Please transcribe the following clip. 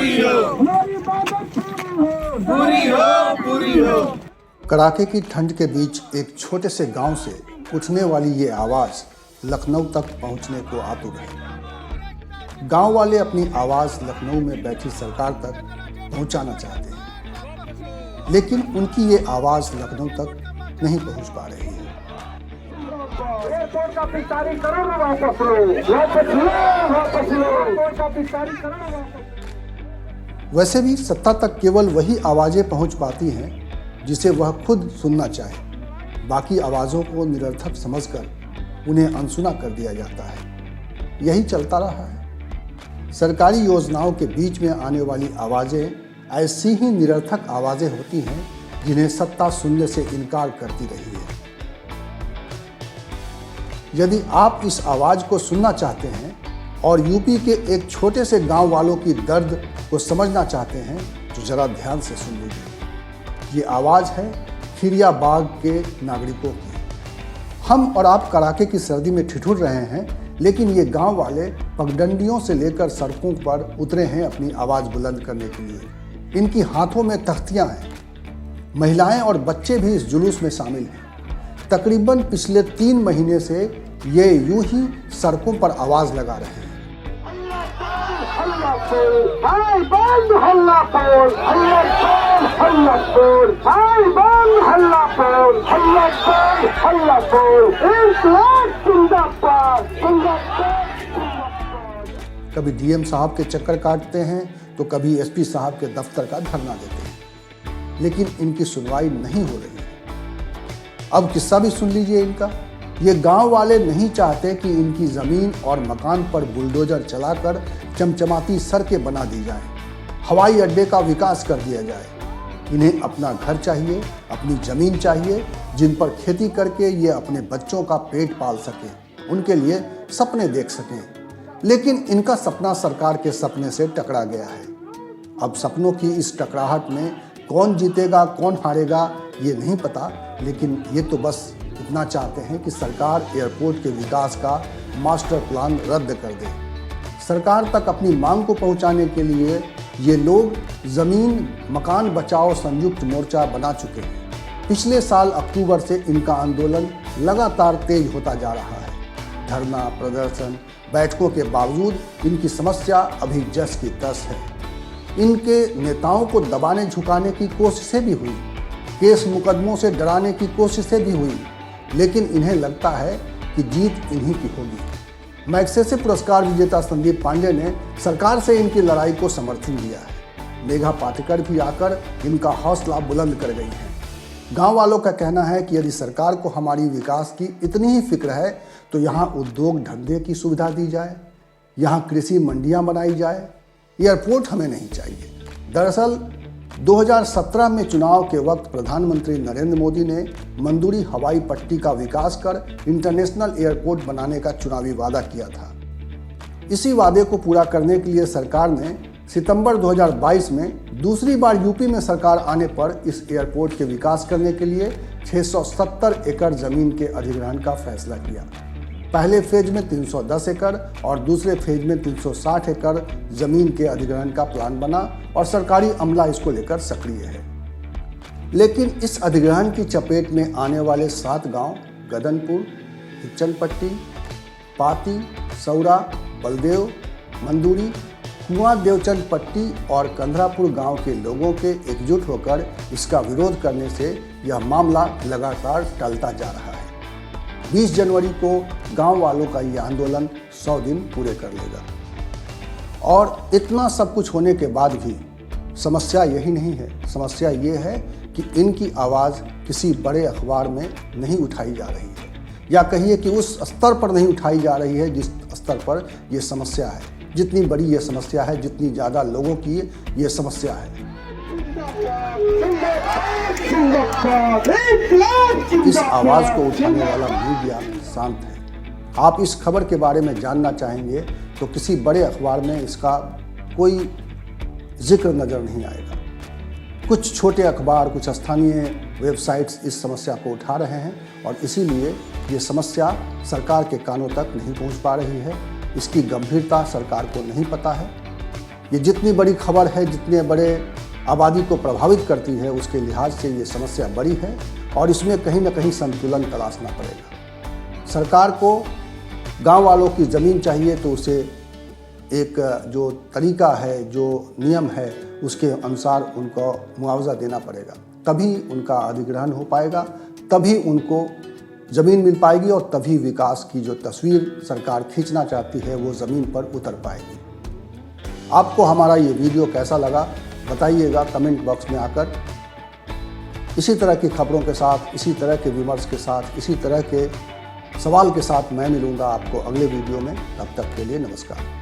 पूरी हो, हमारी इबादत पूरी हो, पूरी हो। कड़ाके की ठंड के बीच एक छोटे से गांव से उठने वाली ये आवाज़ लखनऊ तक पहुंचने को आतुर है। गांव वाले अपनी आवाज़ लखनऊ में बैठी सरकार तक पहुंचाना चाहते हैं, लेकिन उनकी ये आवाज़ लखनऊ तक नहीं पहुंच पा रही है। एयरपोर्ट का पिचकारी करो ना, वापस लो, वापस लो, वापस लो, एयरपोर्ट का पिचकारी करो ना, वापस। वैसे भी सत्ता तक केवल वही आवाज़ें पहुंच पाती हैं जिसे वह खुद सुनना चाहे। बाकी आवाज़ों को निरर्थक समझकर उन्हें अनसुना कर दिया जाता है। यही चलता रहा है। सरकारी योजनाओं के बीच में आने वाली आवाज़ें ऐसी ही निरर्थक आवाज़ें होती हैं जिन्हें सत्ता सुनने से इनकार करती रही है। यदि आप इस आवाज़ को सुनना चाहते हैं और यूपी के एक छोटे से गांव वालों की दर्द को समझना चाहते हैं तो ज़रा ध्यान से सुन लीजिए। ये आवाज़ है खिरियाबाग के नागरिकों की। हम और आप कड़ाके की सर्दी में ठिठुर रहे हैं, लेकिन ये गांव वाले पगडंडियों से लेकर सड़कों पर उतरे हैं अपनी आवाज़ बुलंद करने के लिए। इनकी हाथों में तख्तियाँ हैं। महिलाएं और बच्चे भी इस जुलूस में शामिल हैं। तकरीबन पिछले 3 महीने से ये यूं ही सड़कों पर आवाज़ लगा रहे हैं। भाई बंद हल्ला बोल, हल्ला बोल, हल्ला बोल, भाई बंद हल्ला बोल, हल्ला बोल, हल्ला बोल, इंकलाब जिंदाबाद, जिंदाबाद, जिंदाबाद। कभी डीएम साहब के चक्कर काटते हैं तो कभी एसपी साहब के दफ्तर का धरना देते हैं, लेकिन इनकी सुनवाई नहीं हो रही है। अब किस्सा भी सुन लीजिए इनका। ये गांव वाले नहीं चाहते कि इनकी ज़मीन और मकान पर बुलडोजर चलाकर चमचमाती सड़कें बना दी जाए, हवाई अड्डे का विकास कर दिया जाए। इन्हें अपना घर चाहिए, अपनी ज़मीन चाहिए जिन पर खेती करके ये अपने बच्चों का पेट पाल सकें, उनके लिए सपने देख सकें। लेकिन इनका सपना सरकार के सपने से टकरा गया है। अब सपनों की इस टकराहट में कौन जीतेगा कौन हारेगा ये नहीं पता, लेकिन ये तो बस इतना चाहते हैं कि सरकार एयरपोर्ट के विकास का मास्टर प्लान रद्द कर दे। सरकार तक अपनी मांग को पहुंचाने के लिए ये लोग ज़मीन मकान बचाओ संयुक्त मोर्चा बना चुके हैं। पिछले साल अक्टूबर से इनका आंदोलन लगातार तेज होता जा रहा है। धरना, प्रदर्शन, बैठकों के बावजूद इनकी समस्या अभी जस की तस है। इनके नेताओं को दबाने झुकाने की कोशिशें भी हुई, केस मुकदमों से डराने की कोशिशें भी हुई, लेकिन इन्हें लगता है कि जीत इन्हीं की होगी। मैग्सेसे पुरस्कार विजेता संदीप पांडे ने सरकार से इनकी लड़ाई को समर्थन दिया है। मेघा पाटेकर भी आकर इनका हौसला बुलंद कर गई हैं। गांव वालों का कहना है कि यदि सरकार को हमारी विकास की इतनी ही फिक्र है तो यहाँ उद्योग धंधे की सुविधा दी जाए, यहाँ कृषि मंडियाँ बनाई जाए, एयरपोर्ट हमें नहीं चाहिए। दरअसल 2017 में चुनाव के वक्त प्रधानमंत्री नरेंद्र मोदी ने मंदुरी हवाई पट्टी का विकास कर इंटरनेशनल एयरपोर्ट बनाने का चुनावी वादा किया था। इसी वादे को पूरा करने के लिए सरकार ने सितंबर 2022 में दूसरी बार यूपी में सरकार आने पर इस एयरपोर्ट के विकास करने के लिए 670 एकड़ जमीन के अधिग्रहण का फैसला किया। पहले फेज में 310 एकड़ और दूसरे फेज में 360 एकड़ जमीन के अधिग्रहण का प्लान बना और सरकारी अमला इसको लेकर सक्रिय है। लेकिन इस अधिग्रहण की चपेट में आने वाले 7 गांव गदनपुर, हिच्चनपट्टी, पाती, सौरा, बलदेव, मंदुरी, कुआं देवचंद पट्टी और कंधरापुर गांव के लोगों के एकजुट होकर इसका विरोध करने से यह मामला लगातार टलता जा रहा है। 20 जनवरी को गांव वालों का ये आंदोलन 100 दिन पूरे कर लेगा। और इतना सब कुछ होने के बाद भी समस्या यही नहीं है। समस्या ये है कि इनकी आवाज़ किसी बड़े अखबार में नहीं उठाई जा रही है, या कहिए कि उस स्तर पर नहीं उठाई जा रही है जिस स्तर पर ये समस्या है। जितनी बड़ी ये समस्या है, जितनी ज़्यादा लोगों की ये समस्या है, इस आवाज़ को उठाने वाला मीडिया शांत है। आप इस खबर के बारे में जानना चाहेंगे तो किसी बड़े अखबार में इसका कोई जिक्र नज़र नहीं आएगा। कुछ छोटे अखबार, कुछ स्थानीय वेबसाइट्स इस समस्या को उठा रहे हैं और इसीलिए ये समस्या सरकार के कानों तक नहीं पहुंच पा रही है। इसकी गंभीरता सरकार को नहीं पता है। ये जितनी बड़ी खबर है, जितने बड़े आबादी को प्रभावित करती है, उसके लिहाज से ये समस्या बड़ी है और इसमें कहीं ना कहीं संतुलन तलाशना पड़ेगा। सरकार को गांव वालों की ज़मीन चाहिए तो उसे एक जो तरीका है, जो नियम है, उसके अनुसार उनको मुआवजा देना पड़ेगा, तभी उनका अधिग्रहण हो पाएगा, तभी उनको ज़मीन मिल पाएगी और तभी विकास की जो तस्वीर सरकार खींचना चाहती है वो ज़मीन पर उतर पाएगी। आपको हमारा ये वीडियो कैसा लगा बताइएगा कमेंट बॉक्स में आकर। इसी तरह की खबरों के साथ, इसी तरह के विमर्श के साथ, इसी तरह के सवाल के साथ मैं मिलूंगा आपको अगले वीडियो में। तब तक के लिए नमस्कार।